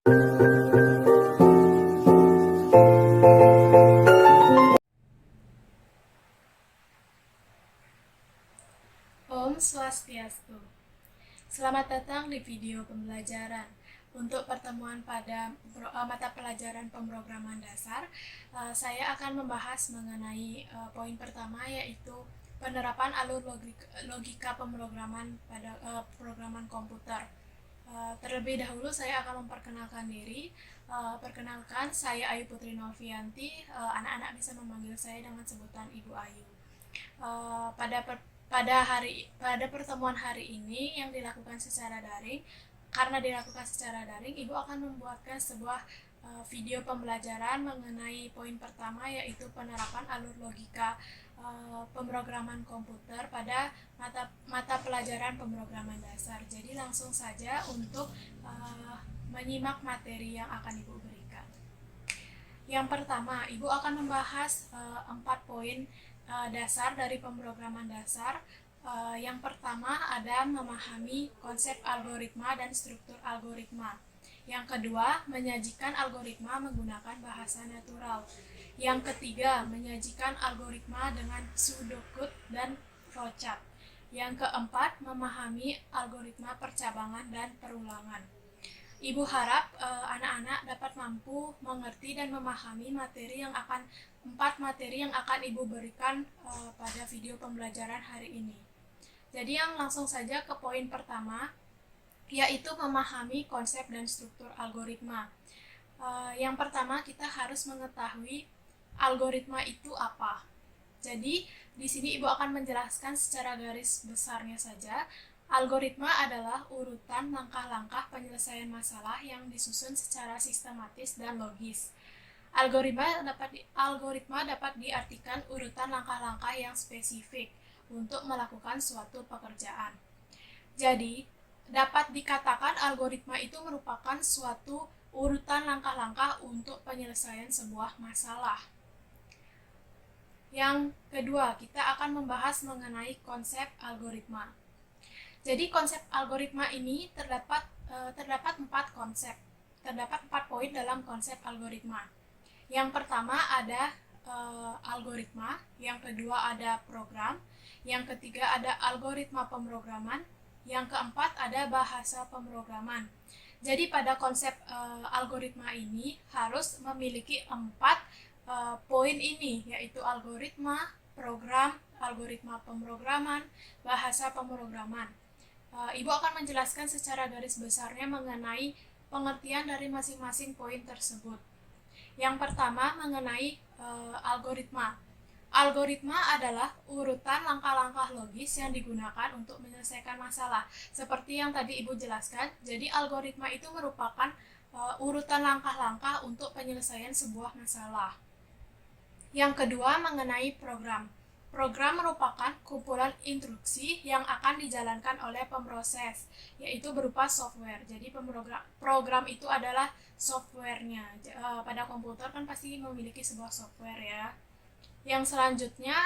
Om Swastiastu. Selamat datang di video pembelajaran. Untuk pertemuan pada mata pelajaran pemrograman dasar, saya akan membahas mengenai poin pertama, yaitu penerapan alur logika pemrograman pada programan komputer. Terlebih dahulu saya akan memperkenalkan diri. Perkenalkan, saya Ayu Putri Novianti. Anak-anak bisa memanggil saya dengan sebutan Ibu Ayu. Pada pertemuan hari ini yang dilakukan secara daring, karena dilakukan secara daring, Ibu akan membuatkan sebuah video pembelajaran mengenai poin pertama, yaitu penerapan alur logika pemrograman komputer pada mata pelajaran pemrograman dasar. Jadi langsung saja untuk menyimak materi yang akan Ibu berikan. Yang pertama, Ibu akan membahas 4 poin dasar dari pemrograman dasar. Yang pertama ada memahami konsep algoritma dan struktur algoritma. Yang kedua, menyajikan algoritma menggunakan bahasa natural. Yang ketiga, menyajikan algoritma dengan pseudocode dan flowchart. Yang keempat, memahami algoritma percabangan dan perulangan. Ibu harap anak-anak dapat mampu mengerti dan memahami empat materi yang akan Ibu berikan pada video pembelajaran hari ini. Jadi yang langsung saja ke poin pertama, yaitu memahami konsep dan struktur algoritma. Yang pertama, kita harus mengetahui algoritma itu apa. Jadi di sini Ibu akan menjelaskan secara garis besarnya saja. Algoritma adalah urutan langkah-langkah penyelesaian masalah yang disusun secara sistematis dan logis. Algoritma dapat diartikan urutan langkah-langkah yang spesifik untuk melakukan suatu pekerjaan. Jadi, dapat dikatakan algoritma itu merupakan suatu urutan langkah-langkah untuk penyelesaian sebuah masalah. Yang kedua, kita akan membahas mengenai konsep algoritma. Jadi konsep algoritma ini terdapat 4 konsep. Terdapat 4 poin dalam konsep algoritma. Yang pertama ada algoritma, yang kedua ada program, yang ketiga ada algoritma pemrograman, yang keempat ada bahasa pemrograman. Jadi pada konsep algoritma ini harus memiliki 4 poin ini, yaitu algoritma, program, algoritma pemrograman, bahasa pemrograman. Ibu akan menjelaskan secara garis besarnya mengenai pengertian dari masing-masing poin tersebut. Yang pertama mengenai algoritma. Algoritma adalah urutan langkah-langkah logis yang digunakan untuk menyelesaikan masalah. Seperti yang tadi Ibu jelaskan, jadi algoritma itu merupakan urutan langkah-langkah untuk penyelesaian sebuah masalah. Yang kedua mengenai program. Program merupakan kumpulan instruksi yang akan dijalankan oleh pemroses, yaitu berupa software. Jadi program itu adalah softwarenya. Pada komputer kan pasti memiliki sebuah software ya. Yang selanjutnya,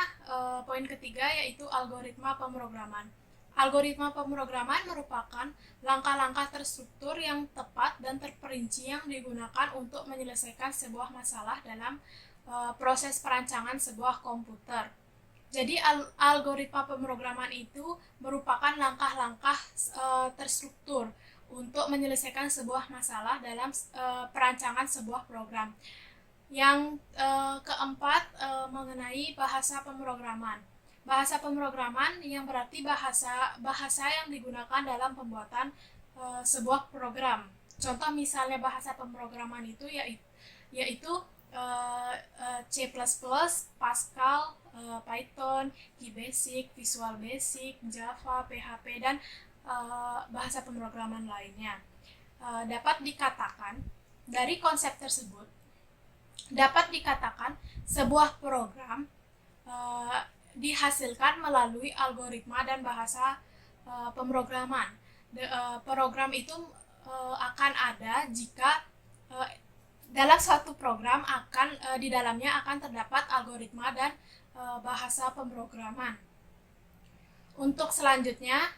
poin ketiga yaitu algoritma pemrograman. Algoritma pemrograman merupakan langkah-langkah terstruktur yang tepat dan terperinci yang digunakan untuk menyelesaikan sebuah masalah dalam proses perancangan sebuah komputer. Jadi algoritma pemrograman itu merupakan langkah-langkah terstruktur untuk menyelesaikan sebuah masalah dalam perancangan sebuah program. Yang keempat mengenai bahasa pemrograman. Bahasa pemrograman yang berarti bahasa yang digunakan dalam pembuatan sebuah program. Contoh misalnya bahasa pemrograman itu yaitu C++, Pascal, Python, QBasic, Visual Basic, Java, PHP, dan bahasa pemrograman lainnya. Dapat dikatakan dari konsep tersebut, dapat dikatakan sebuah program dihasilkan melalui algoritma dan bahasa pemrograman. Program itu akan ada jika dalam suatu program di dalamnya akan terdapat algoritma dan bahasa pemrograman. Untuk selanjutnya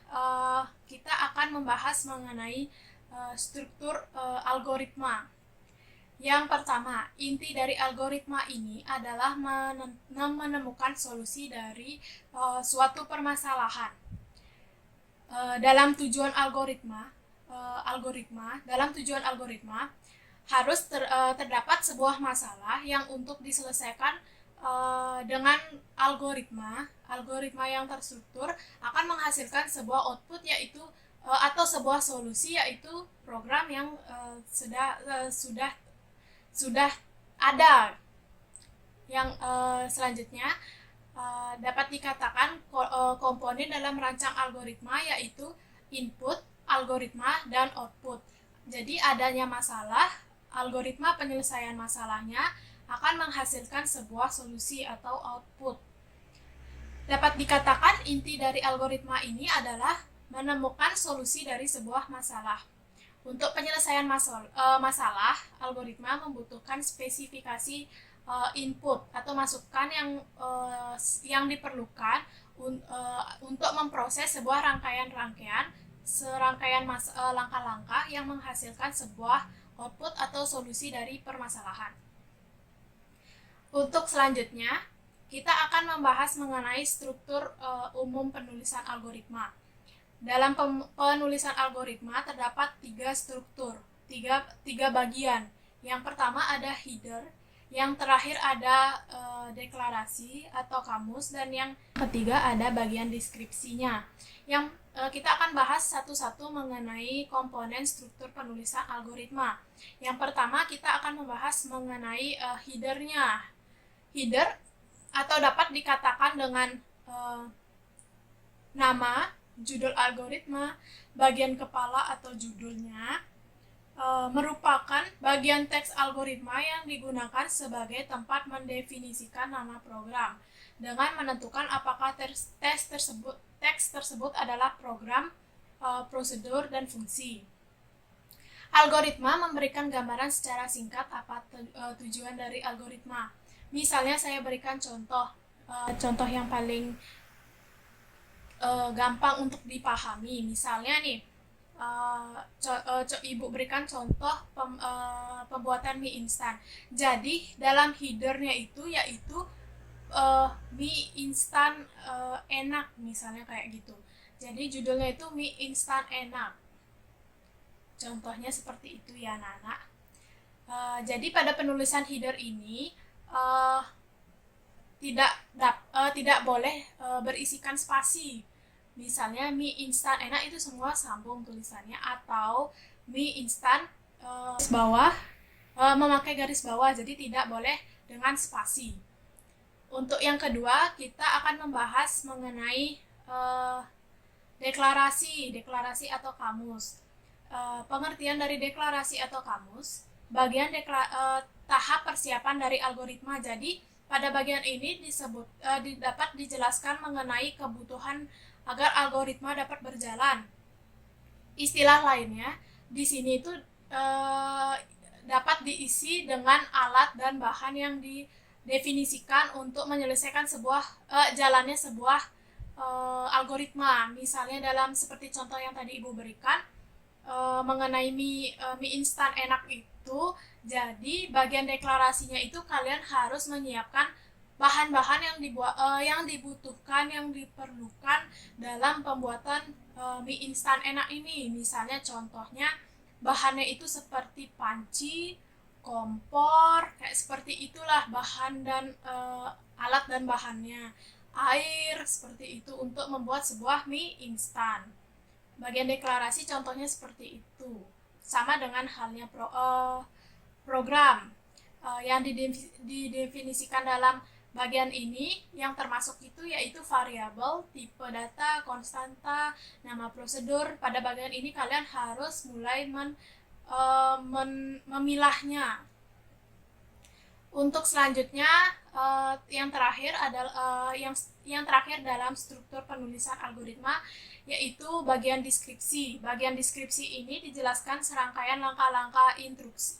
kita akan membahas mengenai struktur algoritma. Yang pertama, inti dari algoritma ini adalah menemukan solusi dari suatu permasalahan. Dalam tujuan algoritma harus terdapat sebuah masalah yang untuk diselesaikan dengan algoritma yang terstruktur akan menghasilkan sebuah output yaitu atau sebuah solusi yaitu program yang sudah ada. Yang selanjutnya dapat dikatakan komponen dalam rancang algoritma yaitu input, algoritma, dan output. Jadi adanya masalah, algoritma penyelesaian masalahnya akan menghasilkan sebuah solusi atau output. Dapat dikatakan inti dari algoritma ini adalah menemukan solusi dari sebuah masalah. Untuk penyelesaian masalah, algoritma membutuhkan spesifikasi input atau masukan yang diperlukan untuk memproses sebuah serangkaian langkah-langkah yang menghasilkan sebuah output atau solusi dari permasalahan. Untuk selanjutnya, kita akan membahas mengenai struktur umum penulisan algoritma. Dalam penulisan algoritma terdapat tiga bagian. Yang pertama ada header, yang terakhir ada deklarasi atau kamus, dan yang ketiga ada bagian deskripsinya. Yang kita akan bahas satu-satu mengenai komponen struktur penulisan algoritma. Yang pertama kita akan membahas mengenai headernya. Header atau dapat dikatakan dengan nama, judul algoritma, bagian kepala atau judulnya, merupakan bagian teks algoritma yang digunakan sebagai tempat mendefinisikan nama program dengan menentukan apakah teks tersebut adalah program, prosedur, dan fungsi. Algoritma memberikan gambaran secara singkat apa tujuan dari algoritma. Misalnya saya berikan contoh yang paling gampang untuk dipahami. Misalnya nih, Ibu berikan contoh pembuatan mie instan. Jadi dalam headernya itu yaitu mie instan enak, misalnya kayak gitu. Jadi judulnya itu mie instan enak. Contohnya seperti itu ya anak-anak. Jadi pada penulisan header ini tidak boleh berisikan spasi. Misalnya mie instan enak itu semua sambung tulisannya, atau mie instan memakai garis bawah, jadi tidak boleh dengan spasi. Untuk yang kedua kita akan membahas mengenai deklarasi atau kamus. Pengertian dari deklarasi atau kamus, bagian tahap persiapan dari algoritma. Jadi pada bagian ini dapat dijelaskan mengenai kebutuhan agar algoritma dapat berjalan. Istilah lainnya di sini itu dapat diisi dengan alat dan bahan yang didefinisikan untuk menyelesaikan jalannya sebuah algoritma. Misalnya dalam seperti contoh yang tadi Ibu berikan mengenai mie instan enak itu, jadi bagian deklarasinya itu kalian harus menyiapkan bahan-bahan yang dibutuhkan, yang diperlukan dalam pembuatan mie instan enak ini. Misalnya contohnya bahannya itu seperti panci, kompor, kayak seperti itulah bahan dan alat dan bahannya. Air, seperti itu untuk membuat sebuah mie instan. Bagian deklarasi contohnya seperti itu. Sama dengan halnya program yang didefinisikan dalam bagian ini, yang termasuk itu yaitu variabel, tipe data, konstanta, nama prosedur. Pada bagian ini kalian harus mulai memilahnya. Untuk selanjutnya yang terakhir adalah yang terakhir dalam struktur penulisan algoritma yaitu bagian deskripsi. Bagian deskripsi ini dijelaskan serangkaian langkah-langkah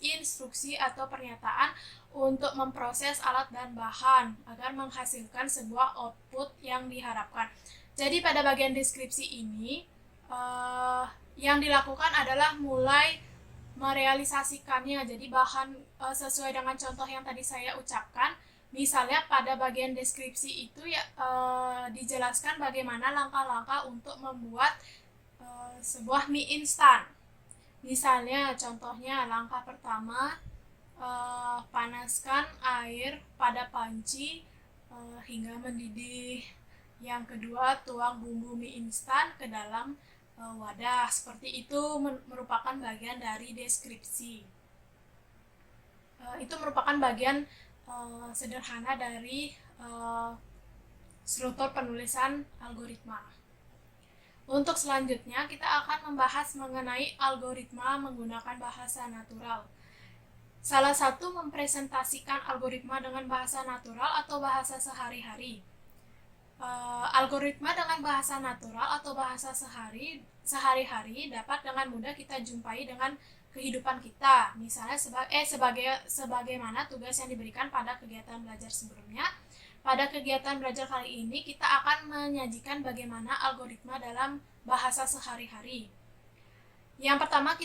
instruksi atau pernyataan untuk memproses alat dan bahan agar menghasilkan sebuah output yang diharapkan. Jadi pada bagian deskripsi ini yang dilakukan adalah mulai merealisasikannya. Jadi bahan sesuai dengan contoh yang tadi saya ucapkan, misalnya pada bagian deskripsi itu ya dijelaskan bagaimana langkah-langkah untuk membuat sebuah mie instan. Misalnya contohnya langkah pertama, panaskan air pada panci hingga mendidih. Yang kedua, tuang bumbu mie instan ke dalam wadah. Seperti itu merupakan bagian dari deskripsi. Itu merupakan bagian sederhana dari struktur penulisan algoritma. Untuk selanjutnya, kita akan membahas mengenai algoritma menggunakan bahasa natural. Salah satu mempresentasikan algoritma dengan bahasa natural atau bahasa sehari-hari. Algoritma dengan bahasa natural atau bahasa sehari-hari dapat dengan mudah kita jumpai dengan kehidupan kita. Misalnya sebagaimana tugas yang diberikan pada kegiatan belajar sebelumnya. Pada kegiatan belajar kali ini kita akan menyajikan bagaimana algoritma dalam bahasa sehari-hari. Yang pertama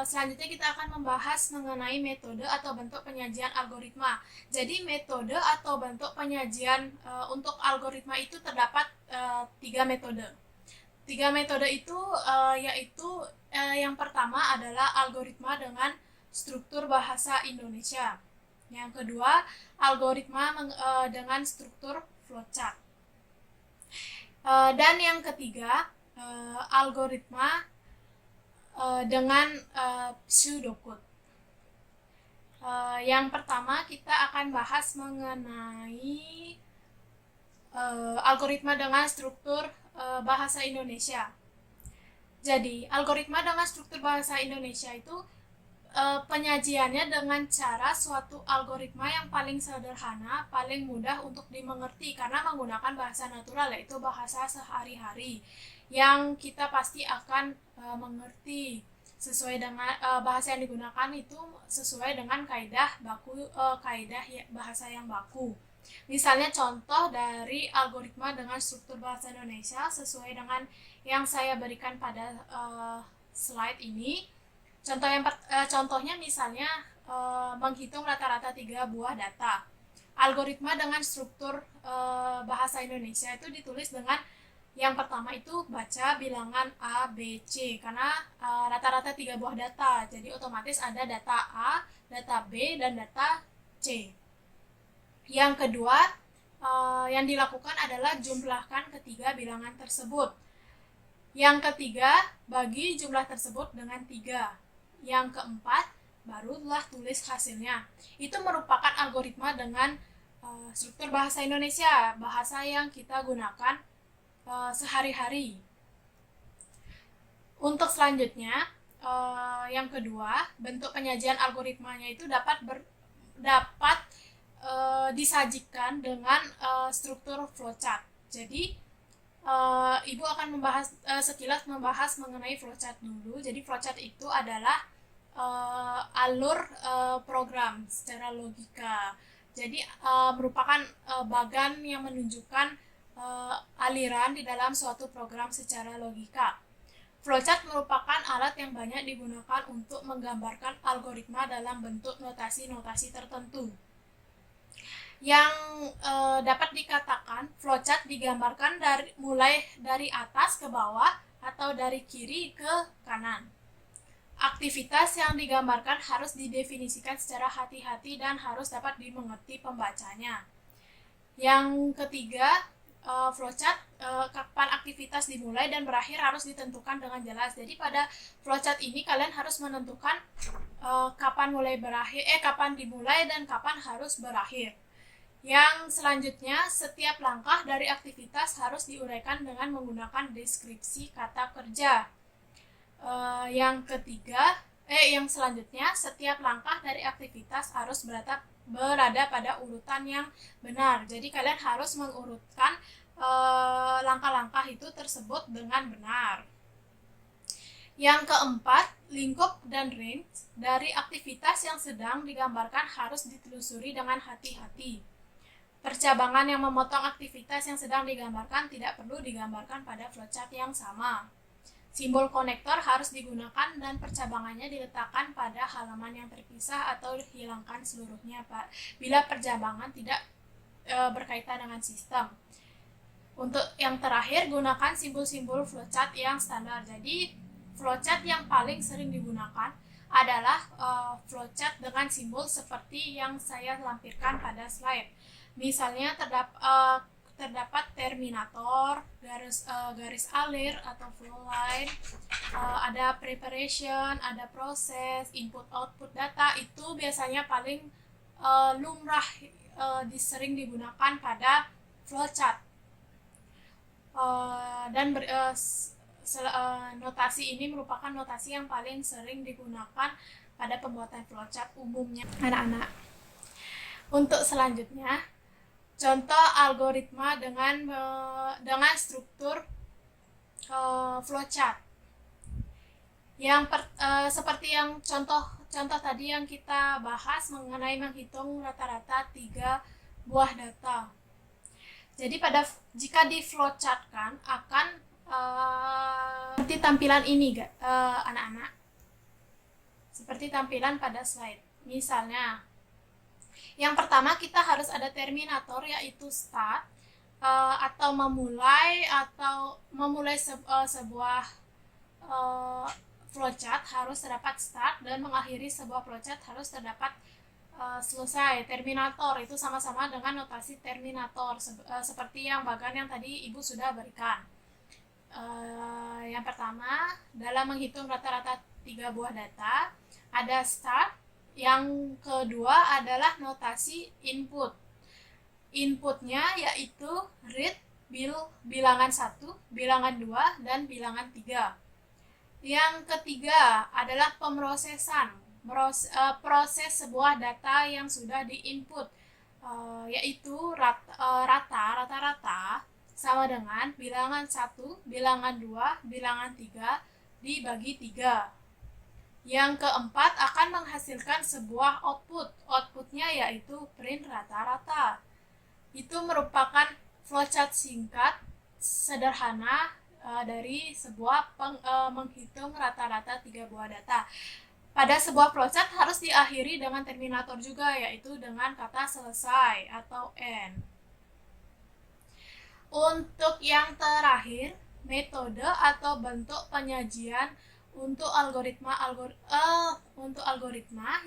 selanjutnya kita akan membahas mengenai metode atau bentuk penyajian algoritma. Jadi metode atau bentuk penyajian untuk algoritma itu terdapat 3 metode. 3 metode itu yaitu yang pertama adalah algoritma dengan struktur bahasa Indonesia. Yang kedua, algoritma dengan struktur flowchart. Dan yang ketiga, algoritma dengan pseudocode. Yang pertama kita akan bahas mengenai algoritma dengan struktur bahasa Indonesia. Jadi, algoritma dengan struktur bahasa Indonesia itu penyajiannya dengan cara suatu algoritma yang paling sederhana, paling mudah untuk dimengerti karena menggunakan bahasa natural, yaitu bahasa sehari-hari yang kita pasti akan mengerti sesuai dengan bahasa yang digunakan itu sesuai dengan kaidah bahasa yang baku. Misalnya contoh dari algoritma dengan struktur bahasa Indonesia sesuai dengan yang saya berikan pada slide ini. Contohnya misalnya menghitung rata-rata 3 buah data. Algoritma dengan struktur bahasa Indonesia itu ditulis dengan yang pertama itu baca bilangan A, B, C karena rata-rata 3 buah data. Jadi otomatis ada data A, data B, dan data C. Yang kedua yang dilakukan adalah jumlahkan ketiga bilangan tersebut. Yang ketiga, bagi jumlah tersebut dengan 3. Yang keempat, barulah tulis hasilnya. Itu merupakan algoritma dengan struktur bahasa Indonesia, bahasa yang kita gunakan sehari-hari. Untuk selanjutnya, yang kedua, bentuk penyajian algoritmanya itu dapat disajikan dengan struktur flowchart. Jadi, Ibu akan sekilas membahas mengenai flowchart dulu. Jadi flowchart itu adalah alur program secara logika. Jadi merupakan bagan yang menunjukkan aliran di dalam suatu program secara logika. Flowchart merupakan alat yang banyak digunakan untuk menggambarkan algoritma dalam bentuk notasi-notasi tertentu. Yang dapat dikatakan flowchart digambarkan mulai dari atas ke bawah atau dari kiri ke kanan. Aktivitas yang digambarkan harus didefinisikan secara hati-hati dan harus dapat dimengerti pembacanya. Yang ketiga, flowchart kapan aktivitas dimulai dan berakhir harus ditentukan dengan jelas. Jadi pada flowchart ini kalian harus menentukan kapan dimulai dan kapan harus berakhir. Yang selanjutnya, setiap langkah dari aktivitas harus diuraikan dengan menggunakan deskripsi kata kerja. Yang selanjutnya, setiap langkah dari aktivitas harus berada pada urutan yang benar. Jadi kalian harus mengurutkan langkah-langkah itu tersebut dengan benar. Yang keempat, lingkup dan range dari aktivitas yang sedang digambarkan harus ditelusuri dengan hati-hati. Percabangan yang memotong aktivitas yang sedang digambarkan tidak perlu digambarkan pada flowchart yang sama. Simbol konektor harus digunakan dan percabangannya diletakkan pada halaman yang terpisah atau hilangkan seluruhnya, Pak, bila percabangan tidak berkaitan dengan sistem. Untuk yang terakhir, gunakan simbol-simbol flowchart yang standar. Jadi, flowchart yang paling sering digunakan adalah flowchart dengan simbol seperti yang saya lampirkan pada slide. Misalnya terdapat terminator, garis alir atau flow line, ada preparation, ada proses, input output data. Itu biasanya paling lumrah sering digunakan pada flowchart. Dan notasi ini merupakan notasi yang paling sering digunakan pada pembuatan flowchart umumnya anak-anak. Untuk selanjutnya, contoh algoritma dengan struktur flowchart. Seperti yang contoh tadi yang kita bahas mengenai menghitung rata-rata 3 buah data. Jadi jika di flowchartkan akan seperti tampilan ini, anak-anak. Seperti tampilan pada slide. Misalnya, yang pertama kita harus ada terminator, yaitu start atau memulai sebuah flowchart harus terdapat start, dan mengakhiri sebuah flowchart harus terdapat selesai. Terminator itu sama-sama dengan notasi terminator seperti yang bagian yang tadi Ibu sudah berikan. Yang pertama, dalam menghitung rata-rata 3 buah data, ada start. Yang kedua adalah notasi input. Inputnya yaitu read, bilangan 1, bilangan 2, dan bilangan 3. Yang ketiga adalah pemrosesan. Proses sebuah data yang sudah di-input, yaitu rata-rata sama dengan bilangan 1, bilangan 2, bilangan 3 dibagi 3. Yang keempat akan menghasilkan sebuah output. Outputnya yaitu print rata-rata. Itu merupakan flowchart singkat sederhana dari sebuah menghitung rata-rata 3 buah data. Pada sebuah flowchart harus diakhiri dengan terminator juga, yaitu dengan kata selesai atau end. Untuk yang terakhir, metode atau bentuk penyajian untuk algoritma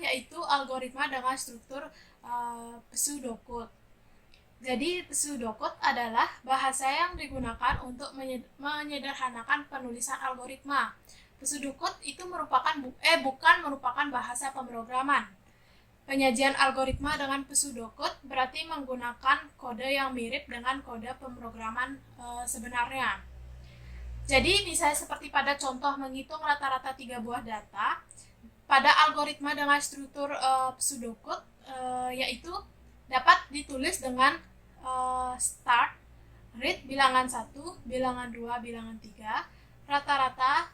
yaitu algoritma dengan struktur pseudocode. Jadi pseudocode adalah bahasa yang digunakan untuk menyederhanakan penulisan algoritma. Pseudocode itu bukan merupakan bahasa pemrograman. Penyajian algoritma dengan pseudocode berarti menggunakan kode yang mirip dengan kode pemrograman sebenarnya. Jadi misalnya seperti pada contoh menghitung rata-rata 3 buah data, pada algoritma dengan struktur pseudocode yaitu dapat ditulis dengan start, read bilangan 1, bilangan 2, bilangan 3, rata-rata,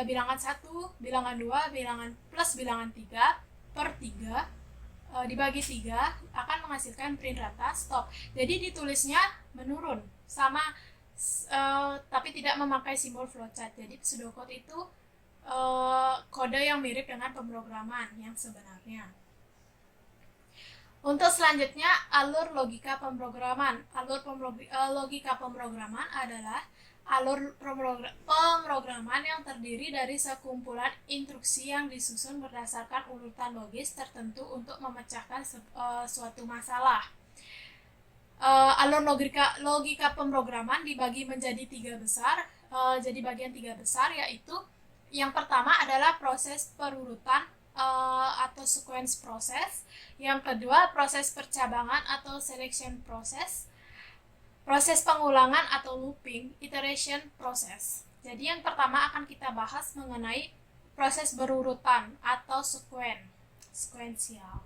bilangan 1, bilangan 2, bilangan plus bilangan 3 per 3 dibagi 3 akan menghasilkan print rata stop. Jadi ditulisnya menurun sama tapi tidak memakai simbol flowchart. Jadi pseudocode itu kode yang mirip dengan pemrograman yang sebenarnya. Untuk selanjutnya, alur logika pemrograman. Logika pemrograman adalah alur pemrograman yang terdiri dari sekumpulan instruksi yang disusun berdasarkan urutan logis tertentu untuk memecahkan suatu masalah. Alur logika pemrograman dibagi menjadi 3 besar. Jadi bagian 3 besar yaitu yang pertama adalah proses perurutan atau sequence proses. Yang kedua, proses percabangan atau selection proses. Proses pengulangan atau looping, iteration proses. Jadi yang pertama akan kita bahas mengenai proses berurutan atau sequential.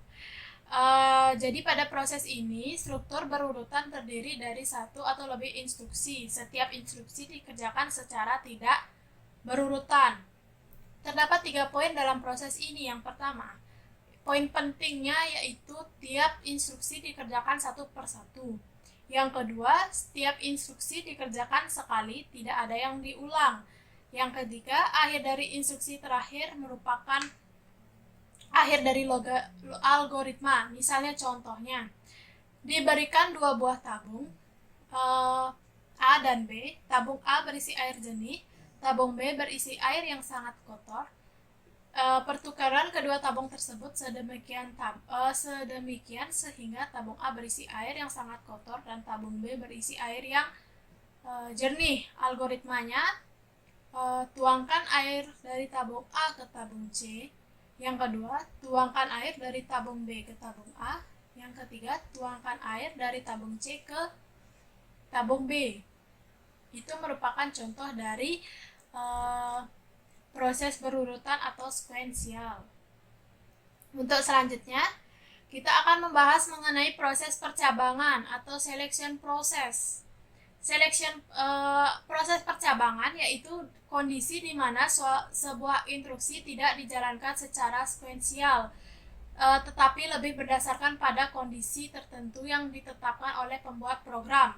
Jadi pada proses ini, struktur berurutan terdiri dari 1 atau lebih instruksi. Setiap instruksi dikerjakan secara tidak berurutan. Terdapat 3 poin dalam proses ini. Yang pertama, poin pentingnya yaitu tiap instruksi dikerjakan satu per satu. Yang kedua, setiap instruksi dikerjakan sekali, tidak ada yang diulang. Yang ketiga, akhir dari instruksi terakhir merupakan akhir dari algoritma. Misalnya contohnya, diberikan dua buah tabung, A dan B. Tabung A berisi air jernih, tabung B berisi air yang sangat kotor. Pertukaran kedua tabung tersebut sedemikian sehingga tabung A berisi air yang sangat kotor dan tabung B berisi air yang jernih. Algoritmanya, tuangkan air dari tabung A ke tabung C. Yang kedua, tuangkan air dari tabung B ke tabung A. Yang ketiga, tuangkan air dari tabung C ke tabung B. Itu merupakan contoh dari proses berurutan atau sekuensial. Untuk selanjutnya, kita akan membahas mengenai proses percabangan atau selection process. Proses percabangan yaitu kondisi di mana sebuah instruksi tidak dijalankan secara sekuensial, tetapi lebih berdasarkan pada kondisi tertentu yang ditetapkan oleh pembuat program.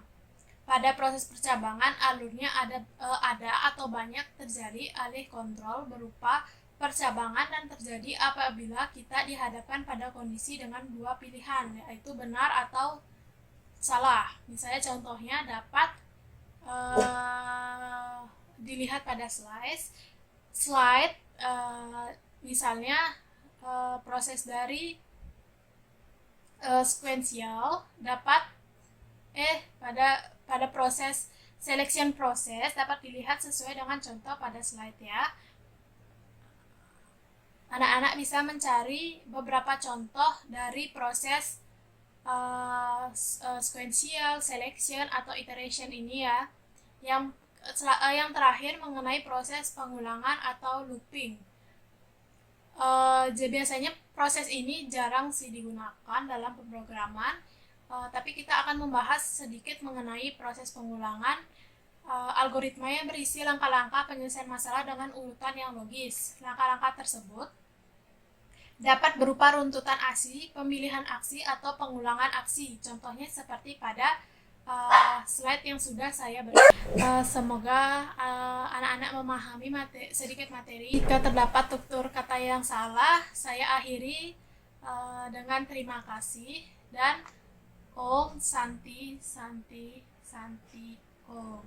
Pada proses percabangan, alurnya ada atau banyak terjadi alih kontrol berupa percabangan dan terjadi apabila kita dihadapkan pada kondisi dengan dua pilihan, yaitu benar atau salah. Misalnya contohnya dapat dilihat pada slide. Misalnya proses dari sekuensial dapat pada proses selection process dapat dilihat sesuai dengan contoh pada slide ya. Anak-anak bisa mencari beberapa contoh dari proses sequential, selection, atau iteration ini ya. Yang terakhir mengenai proses pengulangan atau looping. Biasanya proses ini jarang sih digunakan dalam pemrograman, tapi kita akan membahas sedikit mengenai proses pengulangan. Algoritma yang berisi langkah-langkah penyelesaian masalah dengan urutan yang logis. Langkah-langkah tersebut dapat berupa runtutan aksi, pemilihan aksi, atau pengulangan aksi. Contohnya seperti pada slide yang sudah saya berikan. Semoga anak-anak memahami sedikit materi. Jika terdapat tutur kata yang salah, saya akhiri dengan terima kasih dan Om Santi Santi Santi Om.